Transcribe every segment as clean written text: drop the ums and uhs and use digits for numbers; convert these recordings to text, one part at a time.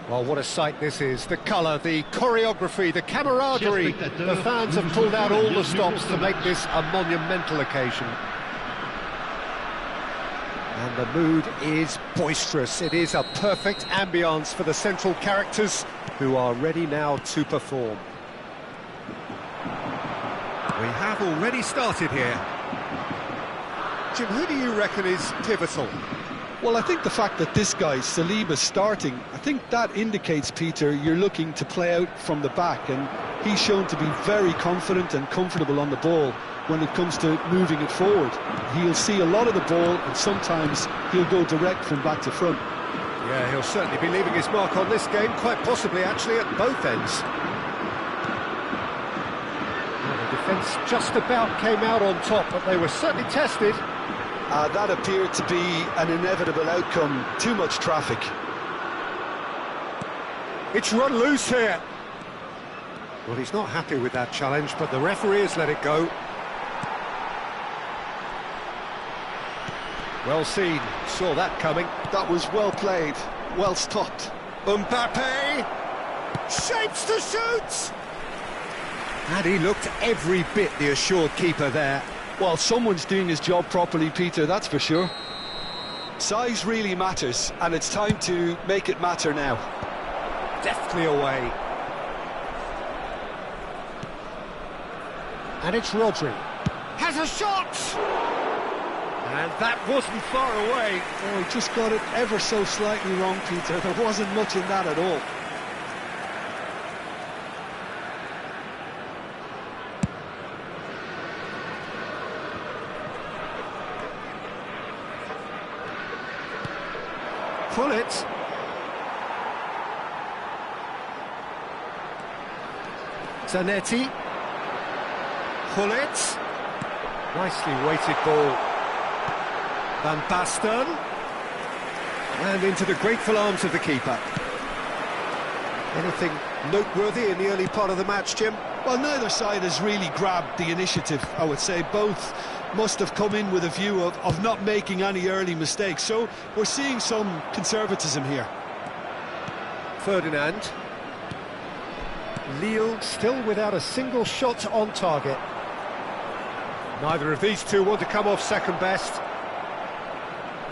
Well, what a sight this is. The colour, the choreography, the camaraderie. The fans have pulled out all the stops to make this a monumental occasion. And the mood is boisterous. It is a perfect ambience for the central characters who are ready now to perform. We have already started here. Jim, who do you reckon is pivotal? Well, I think the fact that this guy, Saliba, is starting, I think that indicates, Peter, you're looking to play out from the back, and he's shown to be very confident and comfortable on the ball when it comes to moving it forward. He'll see a lot of the ball, and sometimes he'll go direct from back to front. Yeah, he'll certainly be leaving his mark on this game, quite possibly actually at both ends. Well, the defence just about came out on top, but they were certainly tested. That appeared to be an inevitable outcome. Too much traffic. It's run loose here. Well, he's not happy with that challenge, but the referee has let it go. Well seen, saw that coming. That was well played, well stopped. Mbappe shapes to shoot! And he looked every bit the assured keeper there. Well, someone's doing his job properly, Peter, that's for sure. Size really matters, and it's time to make it matter now. Deftly away. And it's Rodri. Has a shot! And that wasn't far away. Oh, he just got it ever so slightly wrong, Peter. There wasn't much in that at all. Pull it. Zanetti. Pull it. Nicely weighted ball. Van Basten. And into the grateful arms of the keeper. Anything noteworthy in the early part of the match, Jim? Well, neither side has really grabbed the initiative, I would say. Both must have come in with a view of not making any early mistakes. So we're seeing some conservatism here. Ferdinand. Lille still without a single shot on target. Neither of these two want to come off second best.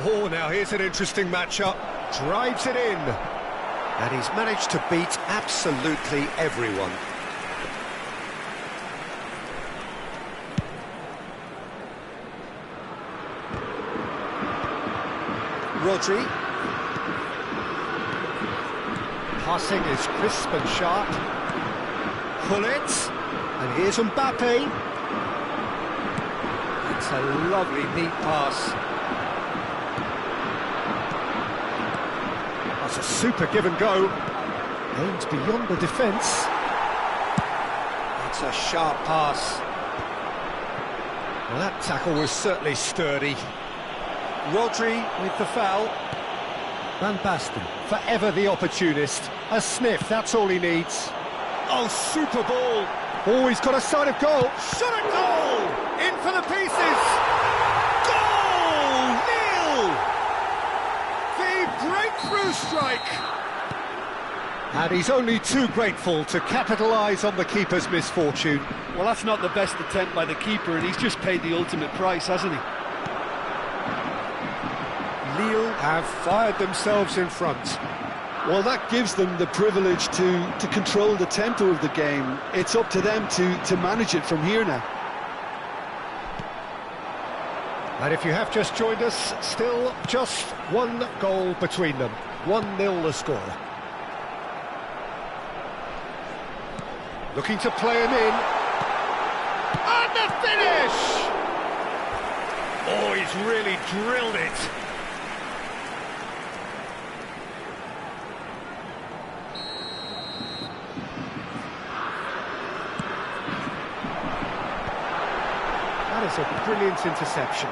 Oh, now here's an interesting matchup. Drives it in. And he's managed to beat absolutely everyone. Rodri. Passing is crisp and sharp. Pull it. And here's Mbappe. It's a lovely, neat pass. That's a super give and go. Aims beyond the defence. It's a sharp pass. Well, that tackle was certainly sturdy. Rodri with the foul. Van Basten, forever the opportunist. A sniff, that's all he needs. Oh, super ball. Oh, he's got a sight of goal. Shot at goal! In for the pieces. Goal! Nil! The breakthrough strike. And he's only too grateful to capitalise on the keeper's misfortune. Well, that's not the best attempt by the keeper, and he's just paid the ultimate price, hasn't he? Lille have fired themselves in front. Well, that gives them the privilege to control the tempo of the game. It's up to them to manage it from here now. And if you have just joined us, still just one goal between them. 1-0 the score. Looking to play him in. And the finish! Oh, he's really drilled it. That is a brilliant interception.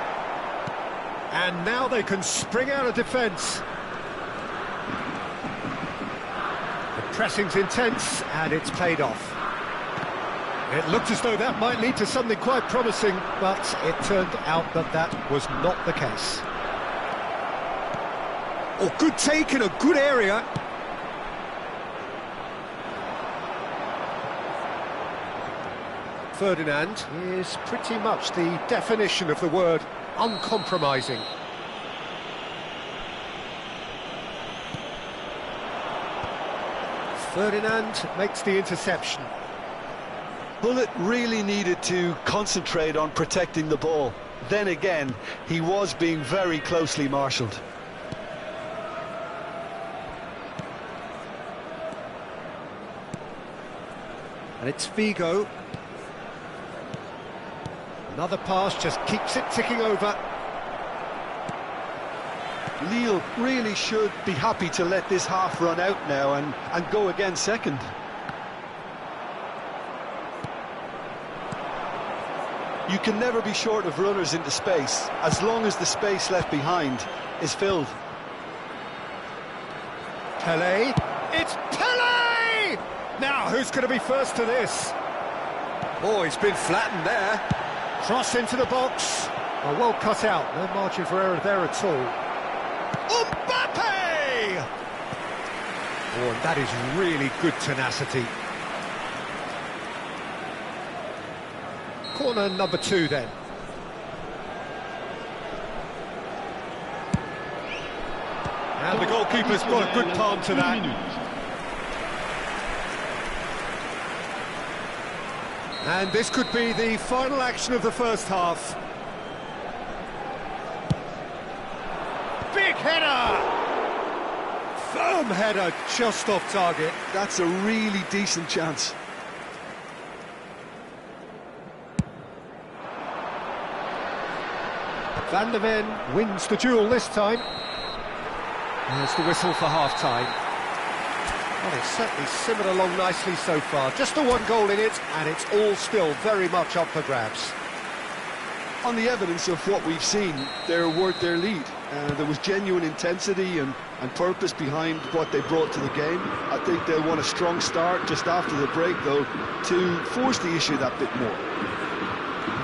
And now they can spring out of defence. The pressing's intense, and it's paid off. It looked as though that might lead to something quite promising, but it turned out that that was not the case. Oh, good take in a good area. Ferdinand is pretty much the definition of the word uncompromising. Ferdinand makes the interception. Bullet really needed to concentrate on protecting the ball. Then again, he was being very closely marshalled. And it's Vigo. Another pass just keeps it ticking over. Lille really should be happy to let this half run out now and go again second. You can never be short of runners into space, as long as the space left behind is filled. Pelé. It's Pelé! Now, who's going to be first to this? Oh, he's been flattened there. Cross into the box. Oh, well cut out. No margin for error there at all. Mbappe! Oh, and that is really good tenacity. Corner number 2 then. And the goalkeeper's got a good palm to that. And this could be the final action of the first half. Big header! Firm header, just off target. That's a really decent chance. Van der Ven wins the duel this time. There's the whistle for half-time. Well, it's certainly simmered along nicely so far. Just a one goal in it, and it's all still very much up for grabs. On the evidence of what we've seen, they're worth their lead. There was genuine intensity and purpose behind what they brought to the game. I think they'll want a strong start just after the break, though, to force the issue that bit more.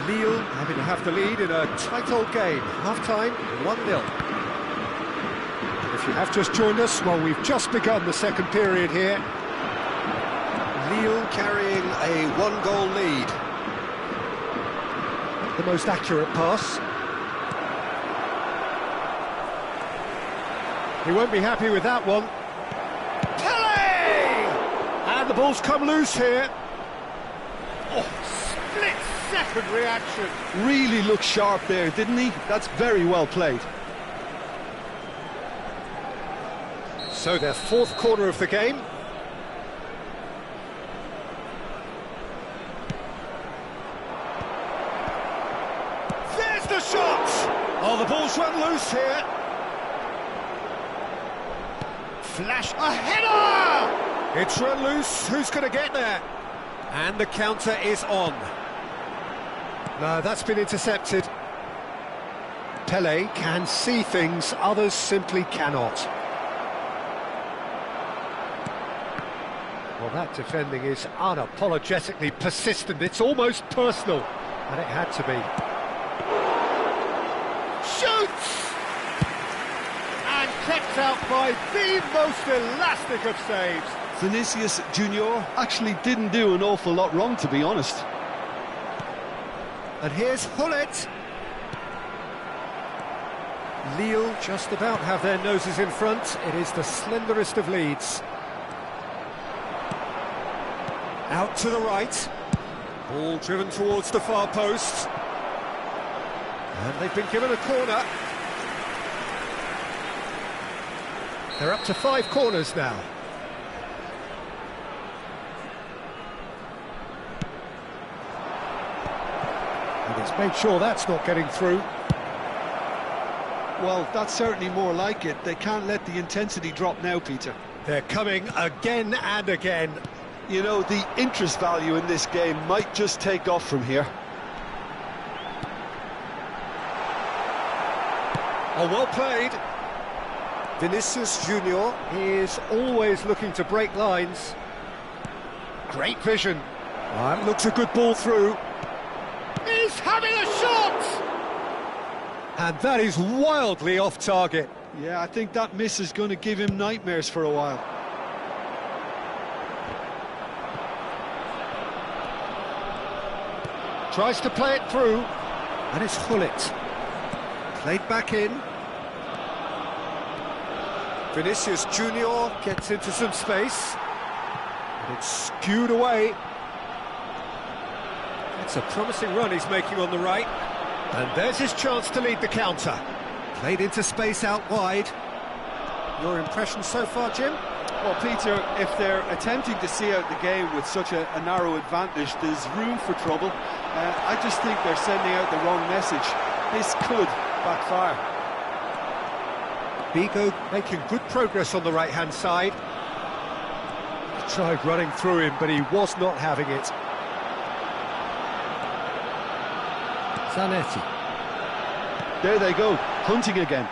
Lille having to have the lead in a tight old game. Half-time, 1-0. If you have just joined us, well, we've just begun the second period here. Lille carrying a one-goal lead. The most accurate pass. He won't be happy with that one. Pelé! And the ball's come loose here. Oh, split-second reaction. Really looked sharp there, didn't he? That's very well played. So their fourth corner of the game. There's the shot! Oh, the ball's run loose here. Flash, a header! It's run loose, who's going to get there? And the counter is on. No, that's been intercepted. Pelé can see things others simply cannot. Well, that defending is unapologetically persistent. It's almost personal, and it had to be. Shoots! And kept out by the most elastic of saves. Vinicius Junior actually didn't do an awful lot wrong, to be honest. And here's Hullet. Lille just about have their noses in front. It is the slenderest of leads. Out to the right. Ball driven towards the far post. And they've been given a corner. They're up to 5 corners now. And he's made sure that's not getting through. Well, that's certainly more like it. They can't let the intensity drop now, Peter. They're coming again and again. You know, the interest value in this game might just take off from here. Oh, well played. Vinicius Junior is always looking to break lines. Great vision. That looks a good ball through. He's having a shot! And that is wildly off target. Yeah, I think that miss is going to give him nightmares for a while. Tries to play it through, and it's Hullet. Played back in. Vinicius Junior gets into some space. And it's skewed away. It's a promising run he's making on the right. And there's his chance to lead the counter. Played into space out wide. Your impression so far, Jim? Well, Peter, if they're attempting to see out the game with such a narrow advantage, there's room for trouble. I just think they're sending out the wrong message. This could backfire. Vigo making good progress on the right-hand side. He tried running through him, but he was not having it. Zanetti. There they go, hunting again.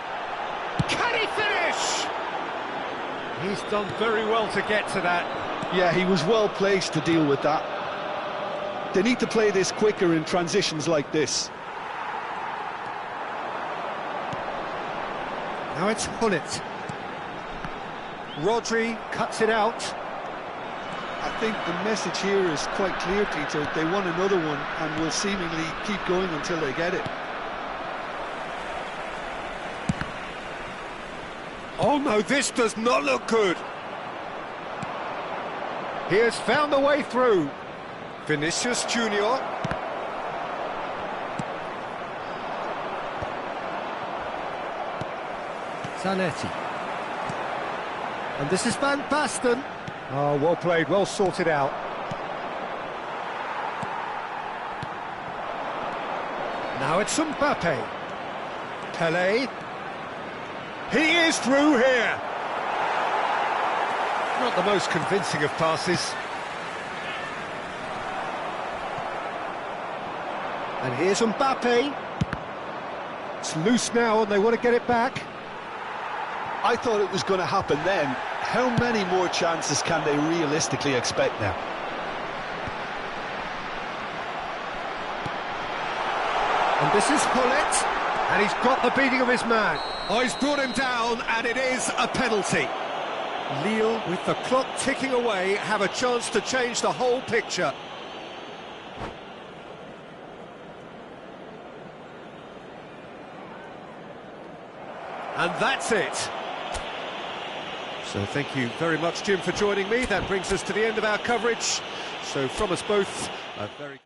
Can he finish? He's done very well to get to that. Yeah, he was well placed to deal with that. They need to play this quicker in transitions like this. Now it's Hullet. Rodri cuts it out. I think the message here is quite clear, Peter. They want another one and will seemingly keep going until they get it. Oh no, this does not look good. He has found a way through. Vinicius Junior. Zanetti. And this is Van Basten. Oh, well played, well sorted out. Now it's Mbappe. Pelé. He is through here. Not the most convincing of passes. And here's Mbappe. It's loose now and they want to get it back. I thought it was going to happen then. How many more chances can they realistically expect now? And this is Hullet, and he's got the beating of his man. Oh, he's brought him down, and it is a penalty. Lille, with the clock ticking away, have a chance to change the whole picture. And that's it. So thank you very much, Jim, for joining me. That brings us to the end of our coverage. So from us both, a very...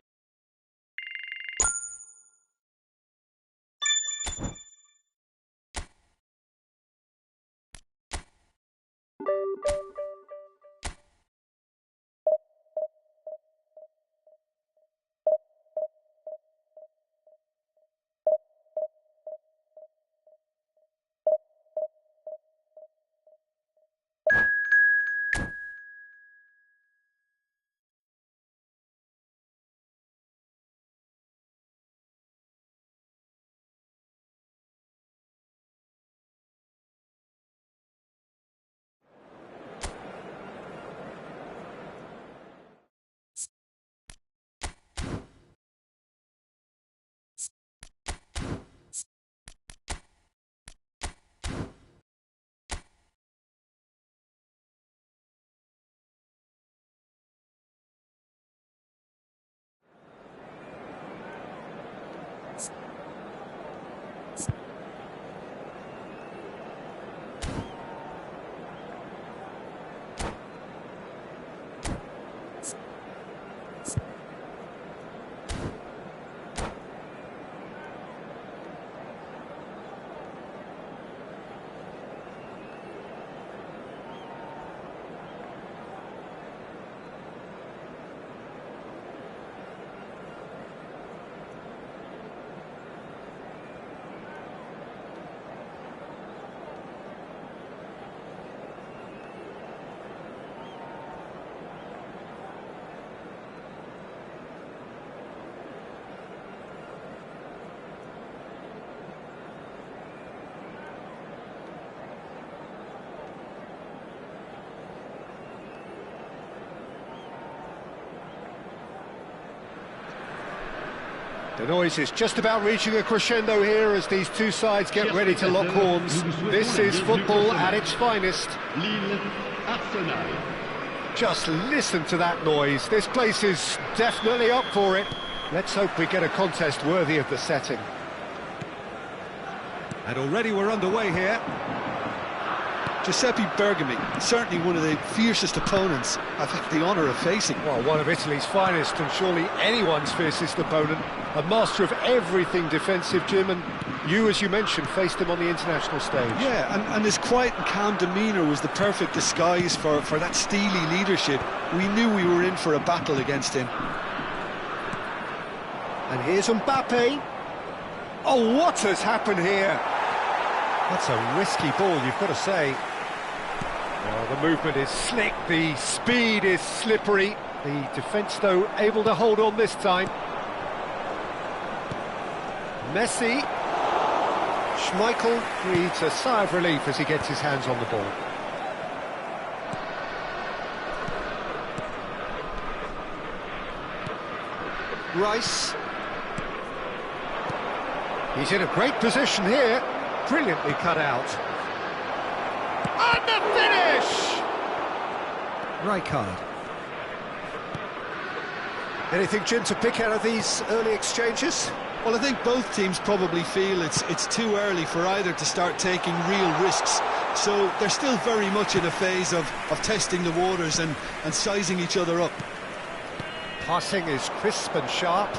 The noise is just about reaching a crescendo here as these two sides get ready to lock horns. This is football at its finest. Just listen to that noise. This place is definitely up for it. Let's hope we get a contest worthy of the setting. And already we're underway here. Giuseppe Bergami, certainly one of the fiercest opponents I've had the honour of facing. Well, one of Italy's finest and surely anyone's fiercest opponent. A master of everything defensive, Jim, and you, as you mentioned, faced him on the international stage. Yeah, and his quiet and calm demeanour was the perfect disguise for that steely leadership. We knew we were in for a battle against him. And here's Mbappe. Oh, what has happened here? That's a risky ball, you've got to say. Well, the movement is slick, the speed is slippery. The defence, though, able to hold on this time. Messi. Schmeichel breathes a sigh of relief as he gets his hands on the ball. Rice. He's in a great position here. Brilliantly cut out. And the finish! Rijkaard. Anything, Jim, to pick out of these early exchanges? Well, I think both teams probably feel it's too early for either to start taking real risks. So they're still very much in a phase of testing the waters and sizing each other up. Passing is crisp and sharp.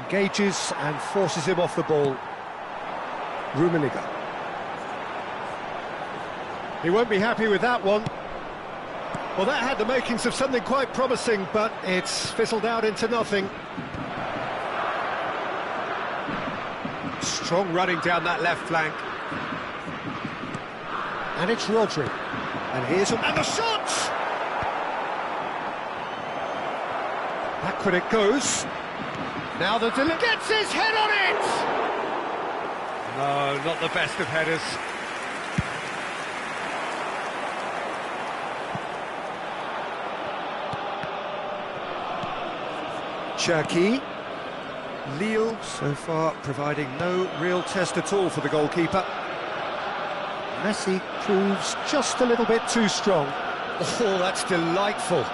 Engages and forces him off the ball. Rummenigge. He won't be happy with that one. Well, that had the makings of something quite promising, but it's fizzled out into nothing. Strong running down that left flank. And it's Rodri. And here's and the shot! Back when it goes. Now the gets his head on it! No, not the best of headers. Cherki. Lille, so far, providing no real test at all for the goalkeeper. Messi proves just a little bit too strong. Oh, that's delightful.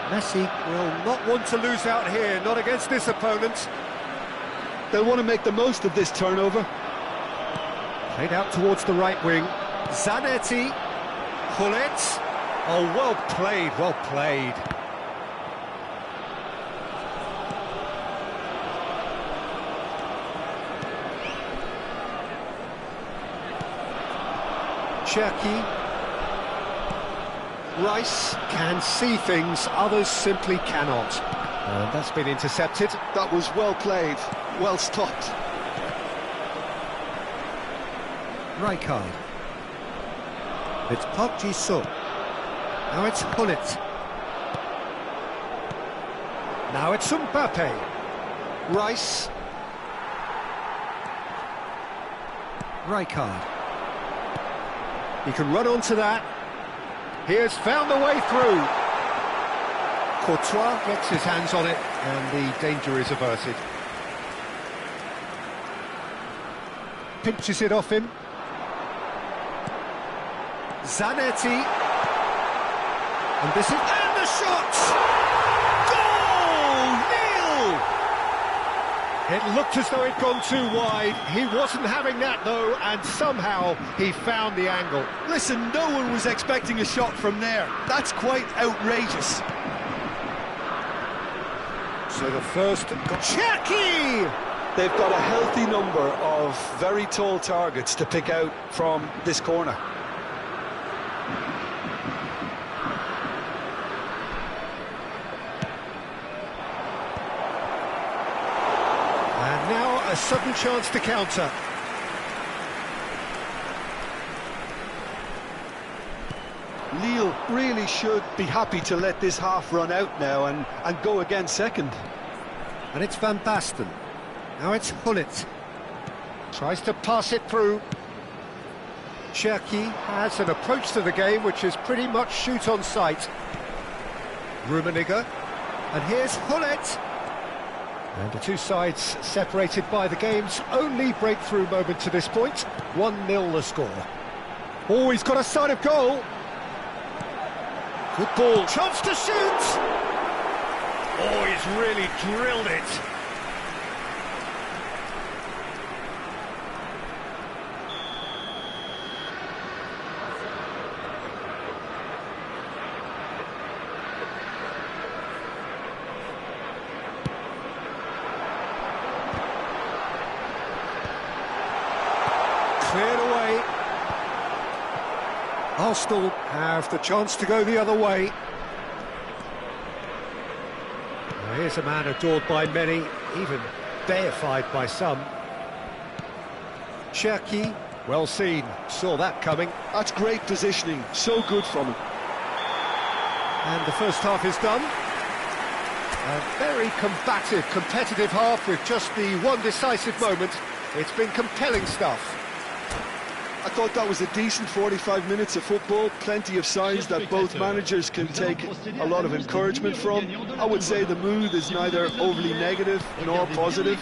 Messi will not want to lose out here, not against this opponent. They'll want to make the most of this turnover. Played out towards the right wing. Zanetti. Hullet. Oh, well played, well played. Cherki. Rice can see things, others simply cannot. And that's been intercepted. That was well played, well stopped. Rijkaard. It's Park Ji-sung. Now it's Hullet. Now it's Mbappe. Rice. Rijkaard. He can run onto that. He has found the way through. Courtois gets his hands on it, and the danger is averted. Pinches it off him. Zanetti. And this is... And the shot! Goal! Nil! It looked as though it'd gone too wide. He wasn't having that, though, and somehow he found the angle. Listen, no one was expecting a shot from there. That's quite outrageous. So the first... Cherki! They've got a healthy number of very tall targets to pick out from this corner. And now a sudden chance to counter. Lille really should be happy to let this half run out now and go again second. And it's Van Basten. Now it's Hullet. Tries to pass it through. Cherki has an approach to the game which is pretty much shoot on sight. Rummenigge. And here's Hullet. And the two sides separated by the game's only breakthrough moment to this point. 1-0 the score. Oh, he's got a sight of goal. Good ball. Chance to shoot. Oh, he's really drilled it. Cleared away. Arsenal have the chance to go the other way. Well, here's a man adored by many, even deified by some. Cherki, well seen, saw that coming. That's great positioning, so good from him. And the first half is done. A very combative, competitive half with just the one decisive moment. It's been compelling stuff. I thought that was a decent 45 minutes of football, plenty of signs that both managers can take a lot of encouragement from. I would say the mood is neither overly negative nor positive.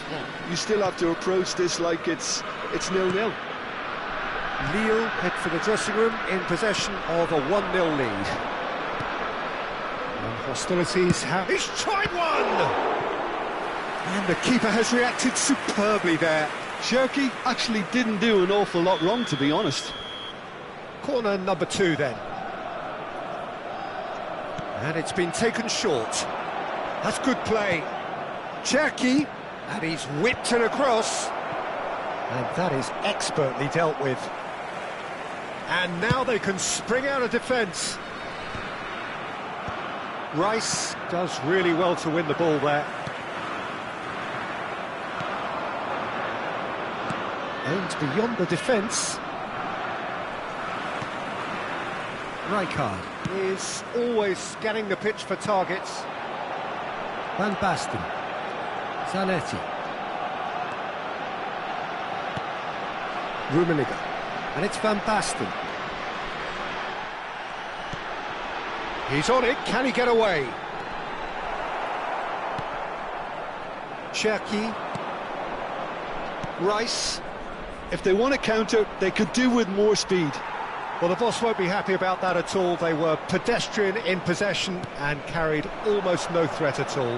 You still have to approach this like it's 0-0. Lille head for the dressing room in possession of a 1-0 lead. And hostilities have... He's tried one! And the keeper has reacted superbly there. Cherki actually didn't do an awful lot wrong, to be honest. Corner number 2 then. And it's been taken short. That's good play. Cherki, and he's whipped it across. And that is expertly dealt with. And now they can spring out of defence. Rice does really well to win the ball there. Aimed beyond the defence. Rijkaard is always scanning the pitch for targets. Van Basten. Zanetti. Rummenigge. And it's Van Basten. He's on it, can he get away? Cherki. Rice. If they want to counter, they could do with more speed. Well, the boss won't be happy about that at all. They were pedestrian in possession and carried almost no threat at all.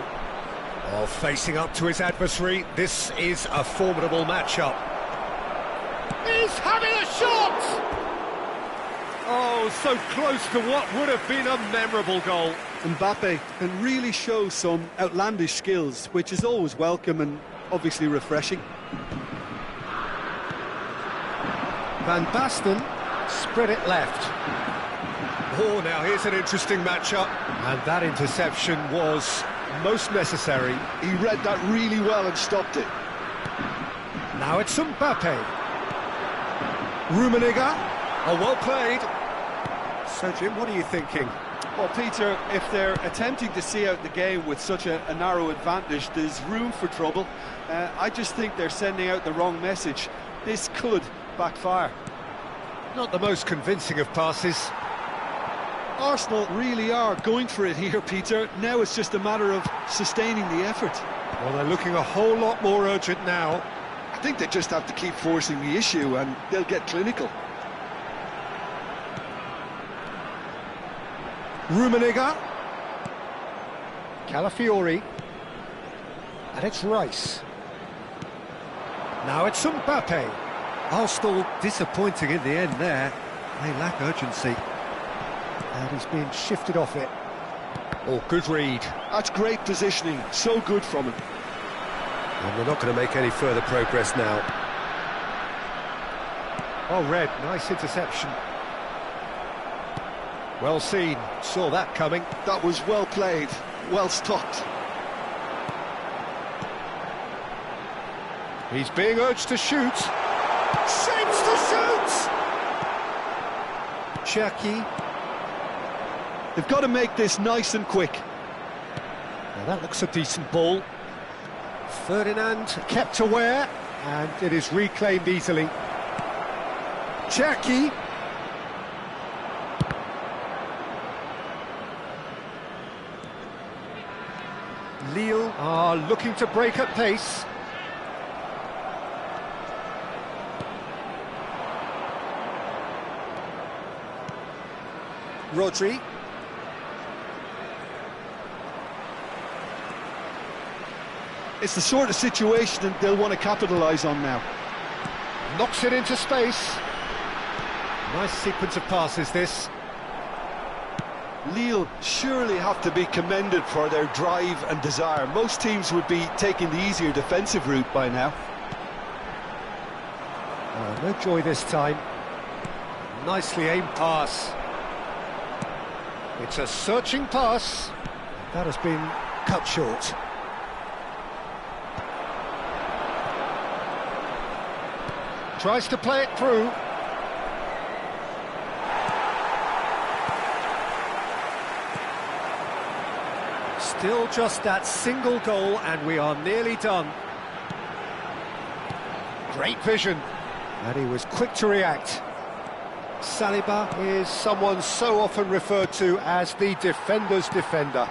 While facing up to his adversary, this is a formidable matchup. He's having a shot! Oh, so close to what would have been a memorable goal. Mbappe can really show some outlandish skills, which is always welcome and obviously refreshing. Van Basten spread it left. Oh, now here's an interesting matchup. And that interception was most necessary. He read that really well and stopped it. Now it's Mbappe. Rummenigge. Oh, well played. So, Jim, what are you thinking? Well, Peter, if they're attempting to see out the game with such a narrow advantage, there's room for trouble. I just think they're sending out the wrong message. This could backfire. Not the most convincing of passes. Arsenal really are going for it here, Peter. Now it's just a matter of sustaining the effort. Well, they're looking a whole lot more urgent now. I think they just have to keep forcing the issue and they'll get clinical. Rummenigge. Calafiori. And it's Rice. Now it's Mbappe. Arsenal disappointing in the end there. They lack urgency. And he's being shifted off it. Oh, good read. That's great positioning. So good from him. And we're not going to make any further progress now. Oh, Red, nice interception. Well seen, saw that coming. That was well played, well stopped. He's being urged to shoot. Shapes to shoot! Cherki. They've got to make this nice and quick. Now that looks a decent ball. Ferdinand kept aware, and it is reclaimed easily. Cherki. Lille are looking to break at pace. Rodri. It's the sort of situation that they'll want to capitalise on now. Knocks it into space. Nice sequence of passes, this. Lille surely have to be commended for their drive and desire. Most teams would be taking the easier defensive route by now. No joy this time. Nicely aimed pass. It's a searching pass. That has been cut short. Tries to play it through. Still just that single goal and we are nearly done. Great vision. And he was quick to react. Saliba is someone so often referred to as the defender's defender.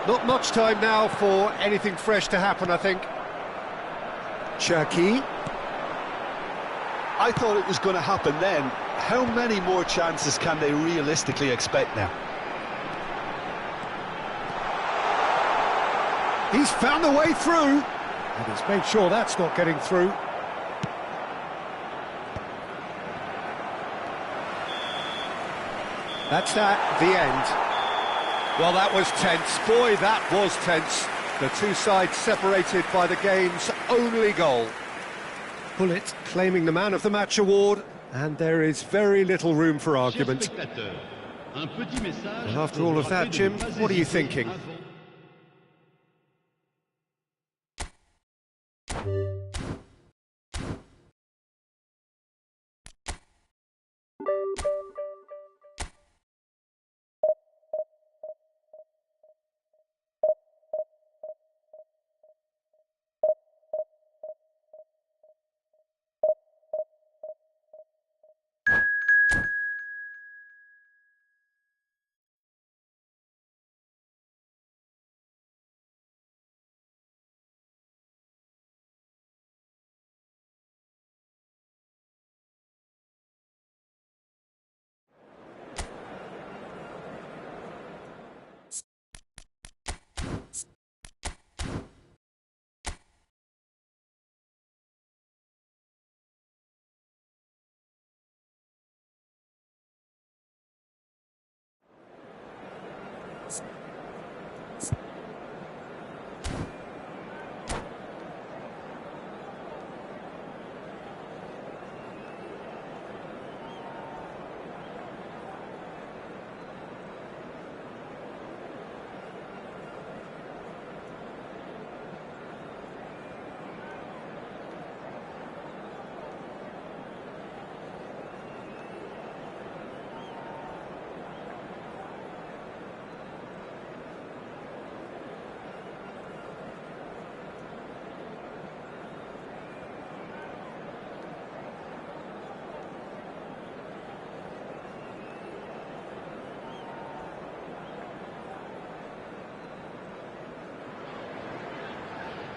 Not much time now for anything fresh to happen, I think. Cherki. I thought it was going to happen then. How many more chances can they realistically expect now? He's found a way through. And he's made sure that's not getting through. That's that, the end. Well, that was tense. Boy, that was tense. The two sides separated by the game's only goal. Bullet claiming the Man of the Match award, and there is very little room for argument. And after all of that, Jim, what are you thinking?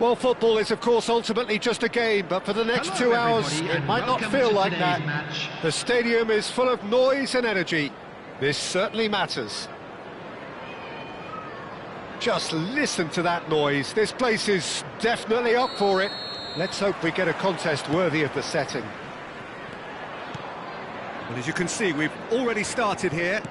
Well, football is, of course, ultimately just a game, but for the next 2 hours, it might not feel like that. The stadium is full of noise and energy. This certainly matters. Just listen to that noise. This place is definitely up for it. Let's hope we get a contest worthy of the setting. Well, as you can see, we've already started here.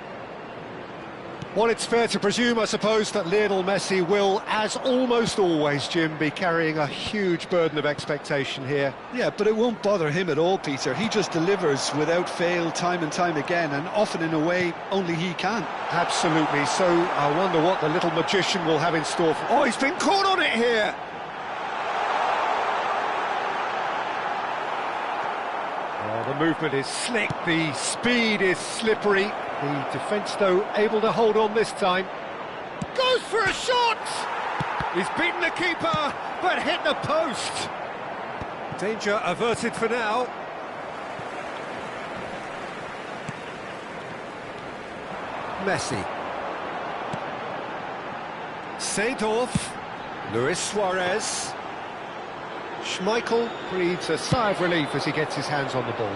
Well, it's fair to presume, I suppose, that Lionel Messi will, as almost always, Jim, be carrying a huge burden of expectation here. Yeah, but it won't bother him at all, Peter. He just delivers without fail time and time again, and often in a way only he can. Absolutely. So I wonder what the little magician will have in store for... Oh, he's been caught on it here! Oh, the movement is slick, the speed is slippery. The defence, though, able to hold on this time. Goes for a shot! He's beaten the keeper, but hit the post. Danger averted for now. Messi. Seedorf. Luis Suarez. Schmeichel breathes a sigh of relief as he gets his hands on the ball.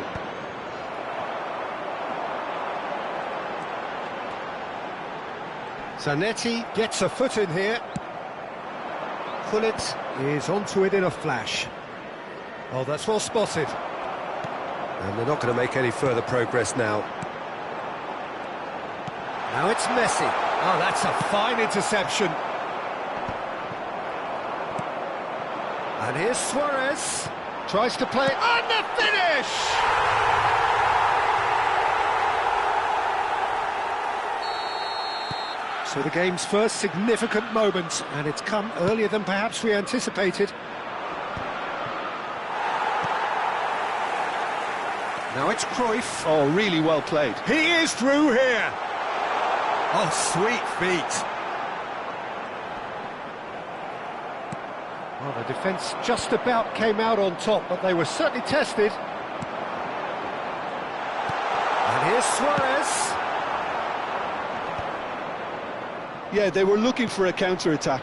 Zanetti gets a foot in here. Gullit is onto it in a flash. Oh, that's well spotted. And they're not going to make any further progress now. Now it's Messi. Oh, that's a fine interception. And here's Suarez. Tries to play, and the finish! So the game's first significant moment, and it's come earlier than perhaps we anticipated. Now it's Cruyff. Oh, really well played. He is through here. Oh, sweet feet. Well, the defence just about came out on top, but they were certainly tested. And here's Suarez. Yeah, they were looking for a counter-attack.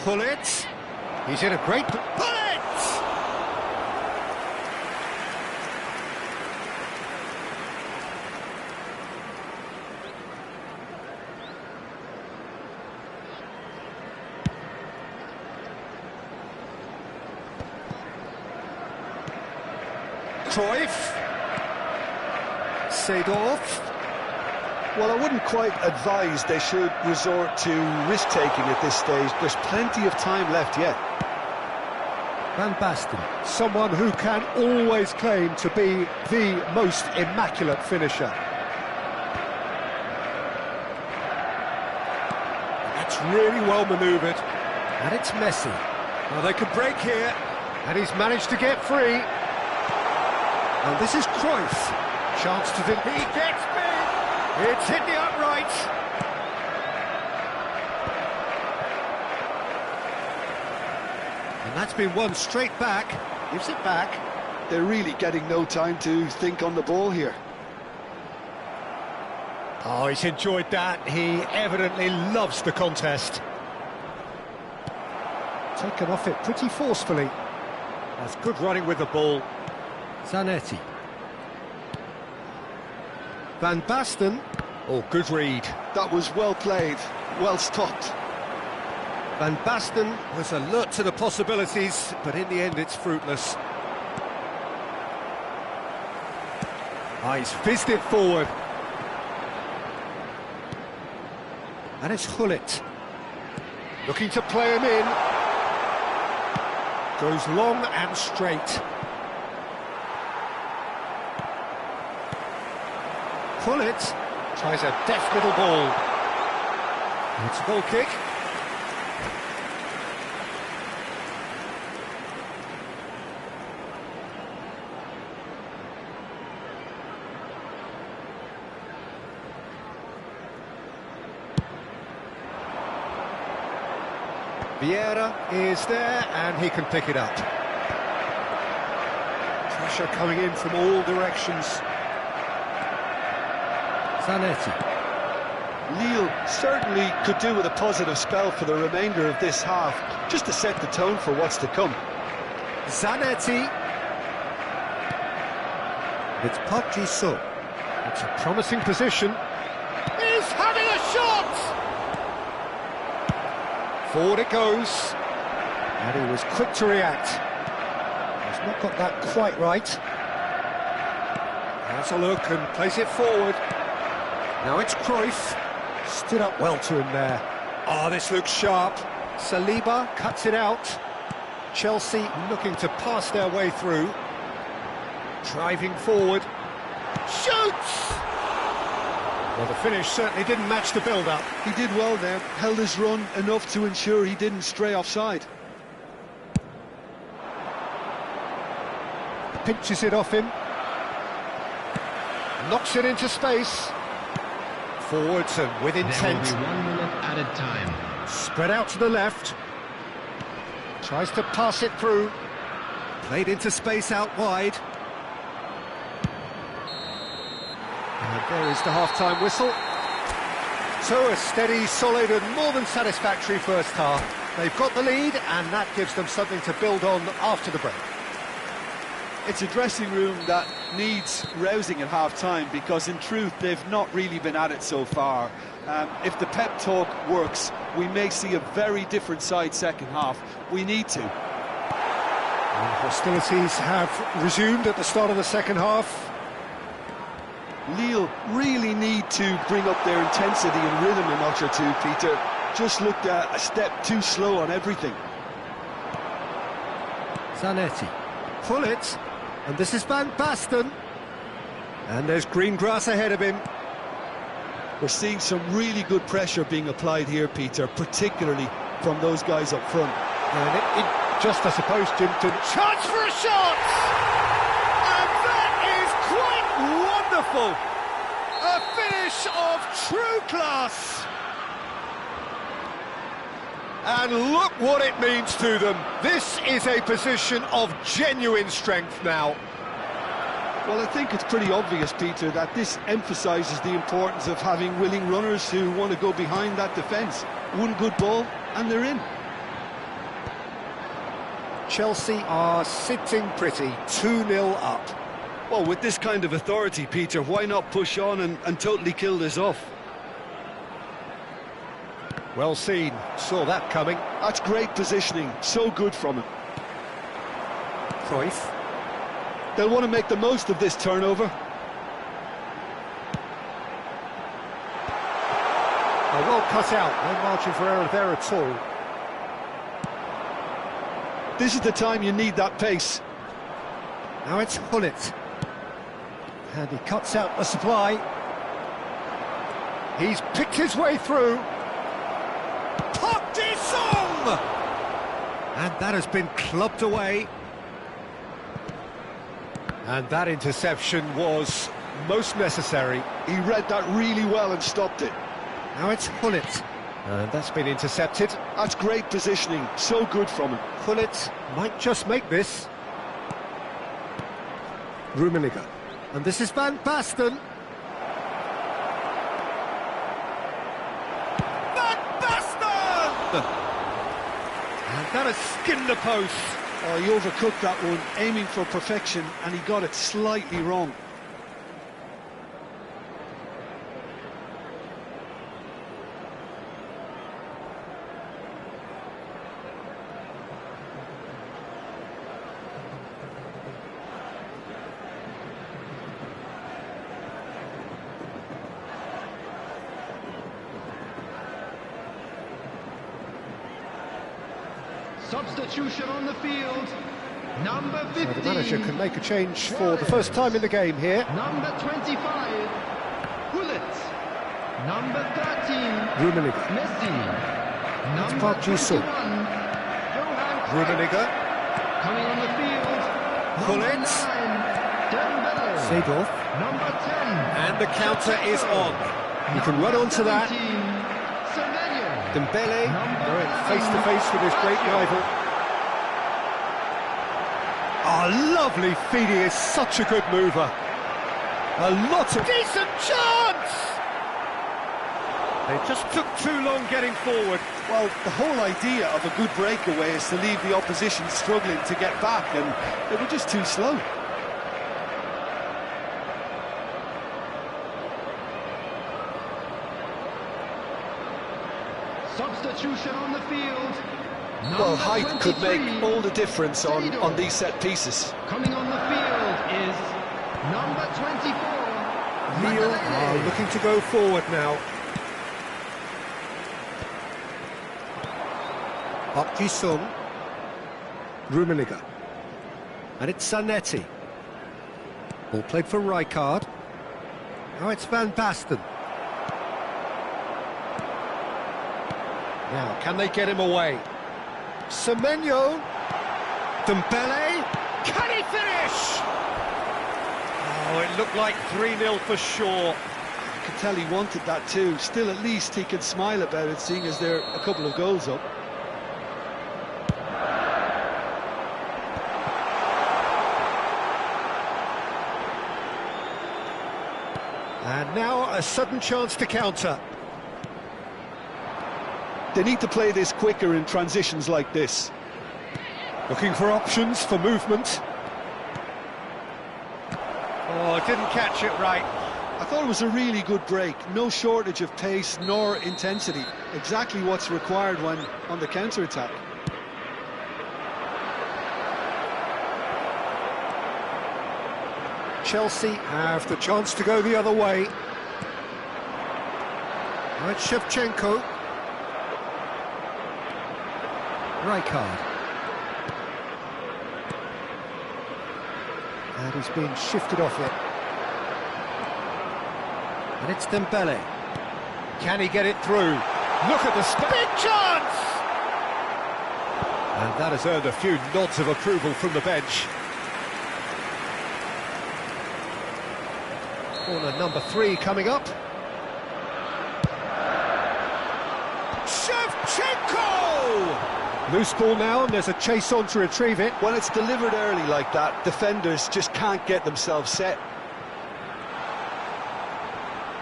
Gullit. He's in a great... Gullit! Cruyff. Seedorf. Well, I wouldn't quite advise they should resort to risk-taking at this stage. There's plenty of time left yet. Van Basten, someone who can always claim to be the most immaculate finisher. That's really well manoeuvred. And it's Messi. Well, they could break here, and he's managed to get free. And this is Cruyff. Chance to do... He gets big! It's hit the uprights. And that's been won straight back. Gives it back. They're really getting no time to think on the ball here. Oh, he's enjoyed that. He evidently loves the contest. Taken off it pretty forcefully. That's good running with the ball. Zanetti. Van Basten. Oh, good read. That was well played, well stopped. Van Basten was alert to the possibilities, but in the end it's fruitless. Ah, he's fizzed it forward. And it's Gullit. Looking to play him in. Goes long and straight. Gullit tries a deft little ball. It's a goal kick. Vieira is there, and he can pick it up. Pressure coming in from all directions. Zanetti. Lille certainly could do with a positive spell for the remainder of this half, just to set the tone for what's to come. Zanetti. It's Patricio. It's a promising position. He's having a shot! Forward it goes. And he was quick to react. He's not got that quite right. Has a look and plays it forward. Now it's Cruyff. Stood up well to him there. Oh, this looks sharp. Saliba cuts it out. Chelsea looking to pass their way through. Driving forward. Shoots! Well, the finish certainly didn't match the build-up. He did well there, held his run enough to ensure he didn't stray offside. Pinches it off him. Knocks it into space. Forwards and with intent. There will be 1 minute added time. Spread out to the left. Tries to pass it through. Played into space out wide. And there is the half-time whistle. So a steady, solid and more than satisfactory first half. They've got the lead and that gives them something to build on after the break. It's a dressing room that needs rousing at half-time, because in truth they've not really been at it so far. If the pep talk works, we may see a very different side second half. We need to. And hostilities have resumed at the start of the second half. Lille really need to bring up their intensity and rhythm a notch or two, Peter. Just looked a step too slow on everything. Zanetti. Pull it. And this is Van Basten. And there's green grass ahead of him. We're seeing some really good pressure being applied here, Peter, particularly from those guys up front. And it just, I suppose, Jim, chance for a shot! And that is quite wonderful! A finish of true class! And look what it means to them. This is a position of genuine strength now. Well, I think it's pretty obvious, Peter, that this emphasises the importance of having willing runners who want to go behind that defence. One good ball, and they're in. Chelsea are sitting pretty, 2-0 up. Well, with this kind of authority, Peter, why not push on and totally kill this off? Well seen, saw that coming. That's great positioning, so good from him. Cruyff. They'll want to make the most of this turnover. Well cut out, no margin for error there at all. This is the time you need that pace. Now it's Hullet. And he cuts out the supply. He's picked his way through. Song! And that has been clubbed away. And that interception was most necessary. He read that really well and stopped it. Now it's Hullet. And that's been intercepted. That's great positioning, so good from him. Hullet might just make this. Rummenigge. And this is Van Basten. And that has skinned the post. Oh, he overcooked that one, aiming for perfection, and he got it slightly wrong. Substitution on the field. Number 15. So the manager can make a change for the first time in the game here. Number 25. Hullet. Number 13. Rummenigge. Messi. Number Park 21. Ji-sung. Rummenigge. Coming on the field. Hullet. Dembele. Seedorf. Number 10. And the counter is on. You can run onto that. Dembele going face to face with his great rival. Oh, lovely feed, he is such a good mover. A lot of decent chance! They just took too long getting forward. Well, the whole idea of a good breakaway is to leave the opposition struggling to get back, and they were just too slow. Substitution on the field. Well, height could make all the difference on these set pieces. Coming on the field is number 24. Lille are looking to go forward now. Park Ji-sung. Rummenigge. And it's Zanetti. Ball played for Rijkaard. Now it's Van Basten. Now, can they get him away? Semenyo. Dembele. Can he finish? Oh, it looked like 3-0 for sure. I could tell he wanted that too. Still, at least he can smile about it, seeing as they're a couple of goals up. And now a sudden chance to counter. They need to play this quicker in transitions like this. Looking for options for movement. Oh, didn't catch it right. I thought it was a really good break. No shortage of pace nor intensity. Exactly what's required when on the counter-attack. Chelsea have the chance to go the other way. Right, Shevchenko. Rijkaard. And he's been shifted off it. And it's Dembele. Can he get it through? Look at the big chance! And that has earned a few nods of approval from the bench. Corner number 3 coming up. Shevchenko! Loose ball now, and there's a chase on to retrieve it. When it's delivered early like that, defenders just can't get themselves set.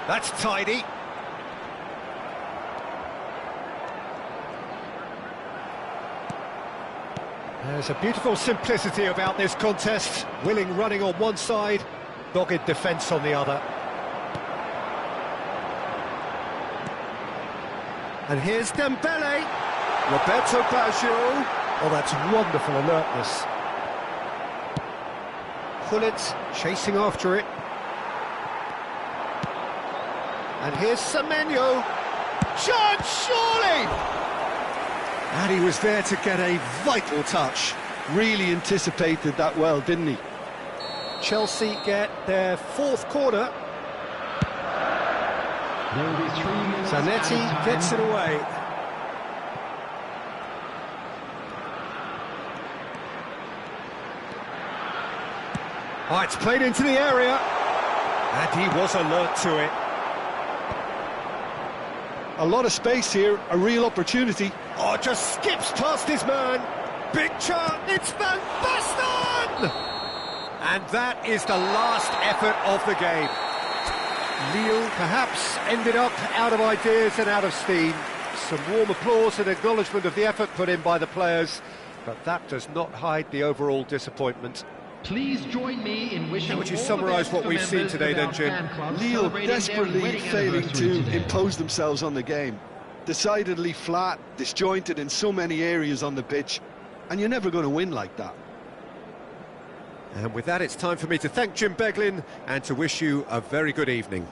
That's tidy. There's a beautiful simplicity about this contest. Willing running on one side, dogged defence on the other. And here's Dembele. Roberto Baggio. Oh, that's wonderful alertness. Gullit chasing after it. And here's Semenyo. Chance, surely! And he was there to get a vital touch. Really anticipated that well, didn't he? Chelsea get their 4th corner. There will be 3 minutes Zanetti added time. gets it away. Oh, it's played into the area. And he was alert to it. A lot of space here, a real opportunity. Oh, just skips past his man. Big chance, it's Van Basten! And that is the last effort of the game. Lille perhaps ended up out of ideas and out of steam. Some warm applause and acknowledgement of the effort put in by the players, but that does not hide the overall disappointment. Please join me in wishing. How would you all the summarise best what to we've seen members today of then, our Jim? fan club Lille celebrating their desperately wedding failing anniversary to today. impose themselves on the game. Decidedly flat, disjointed in so many areas on the pitch, and you're never going to win like that. And with that, it's time for me to thank Jim Beglin and to wish you a very good evening.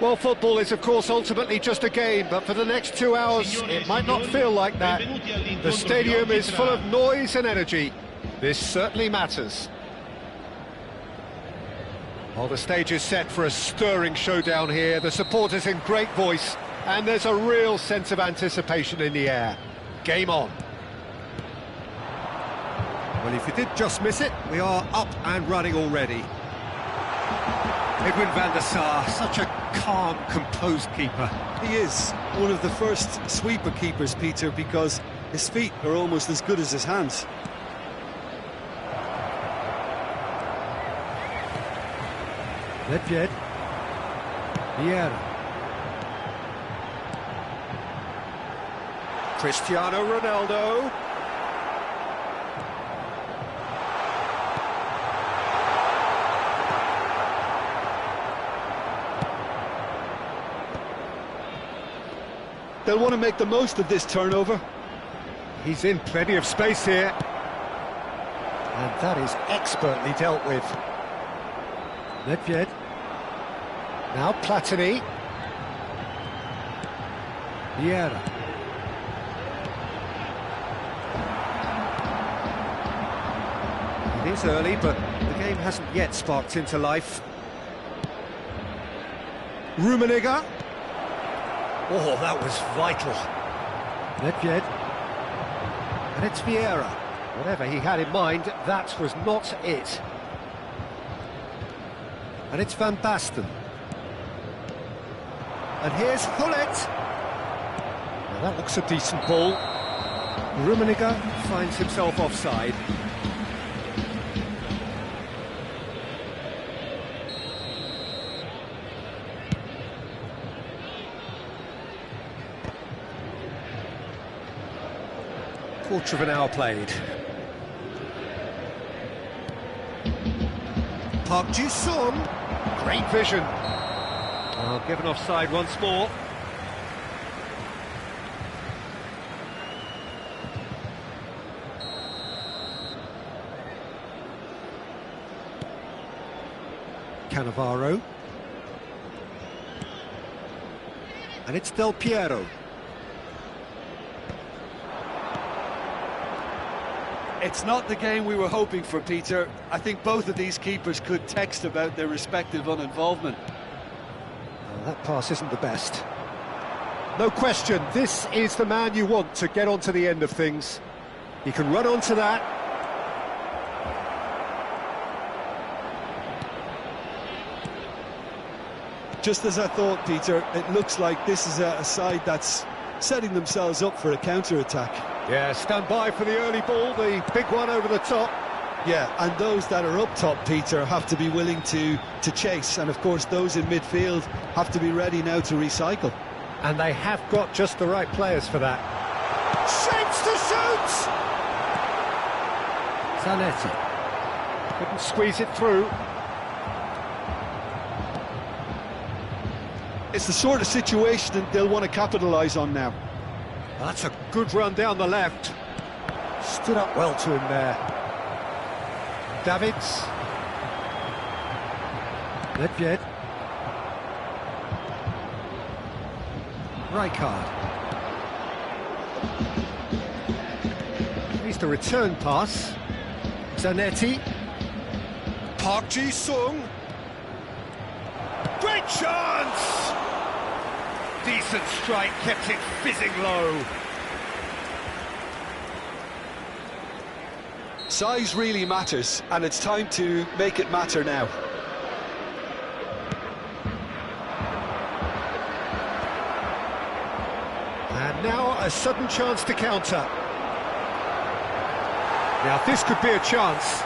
Well, football is, of course, ultimately just a game, but for the next 2 hours, it might not feel like that. The stadium is full of noise and energy. This certainly matters. Well, the stage is set for a stirring showdown here. The supporters in great voice, and there's a real sense of anticipation in the air. Game on. Well, if you did just miss it, we are up and running already. Edwin van der Sar, such a calm, composed keeper. He is one of the first sweeper keepers, Peter, because his feet are almost as good as his hands. Ledjed. Vieira. Cristiano Ronaldo. They'll want to make the most of this turnover. He's in plenty of space here. And that is expertly dealt with. Ledjed. Now Platini. Vieira. It is early, but the game hasn't yet sparked into life. Rummenigge. Oh, that was vital. Ledjed. And it's Vieira. Whatever he had in mind, that was not it. And it's Van Basten. And here's Gullit. Now that looks a decent ball. Rummenigge finds himself offside. Quarter of an hour played. Park Ji-sung. Great vision. Oh, given offside once more. Cannavaro. And it's Del Piero. It's not the game we were hoping for, Peter. I think both of these keepers could text about their respective uninvolvement. Well, that pass isn't the best. No question, this is the man you want to get onto the end of things. He can run onto that. Just as I thought, Peter, it looks like this is a side that's setting themselves up for a counter-attack. Yeah, stand by for the early ball, the big one over the top. Yeah, and those that are up top, Peter, have to be willing to chase. And, of course, those in midfield have to be ready now to recycle. And they have got just the right players for that. Shapes to shoot! Zanetti. Couldn't squeeze it through. It's the sort of situation that they'll want to capitalise on now. That's a good run down the left. Stood up well to him there. Davids. Ledved. Rijkaard. Here's the return pass. Zanetti. Park Ji-sung. Great chance! Decent strike, kept it fizzing low. Size really matters, and it's time to make it matter now. And now a sudden chance to counter. Now this could be a chance.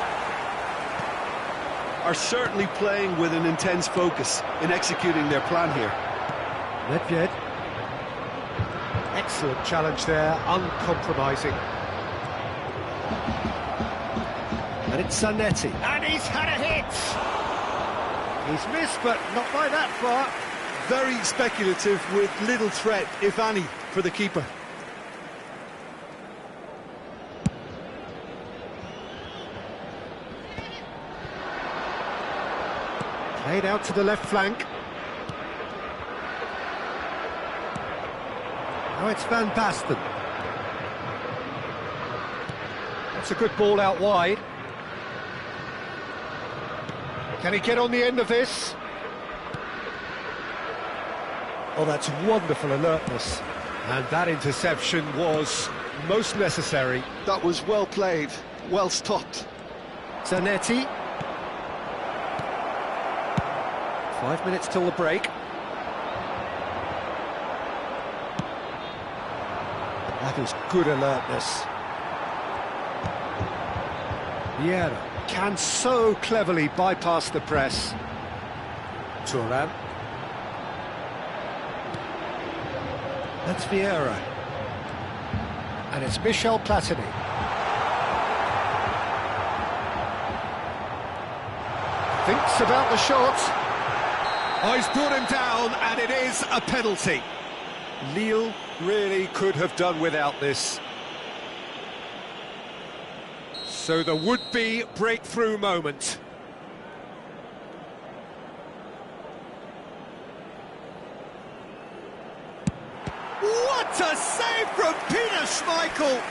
Are certainly playing with an intense focus in executing their plan here. Ledved. Excellent challenge there, uncompromising. And it's Zanetti. And he's had a hit! He's missed, but not by that far. Very speculative with little threat, if any, for the keeper. Played out to the left flank. Now it's Van Basten. That's a good ball out wide. Can he get on the end of this? Oh, that's wonderful alertness. And that interception was most necessary. That was well played, well stopped. Zanetti. 5 minutes till the break. That is good alertness. Vieira can so cleverly bypass the press. Thuram. That's Vieira. And it's Michel Platini. Thinks about the shot. Oh, he's brought him down, and it is a penalty. Lille really could have done without this. So the would-be breakthrough moment. What a save from Peter Schmeichel!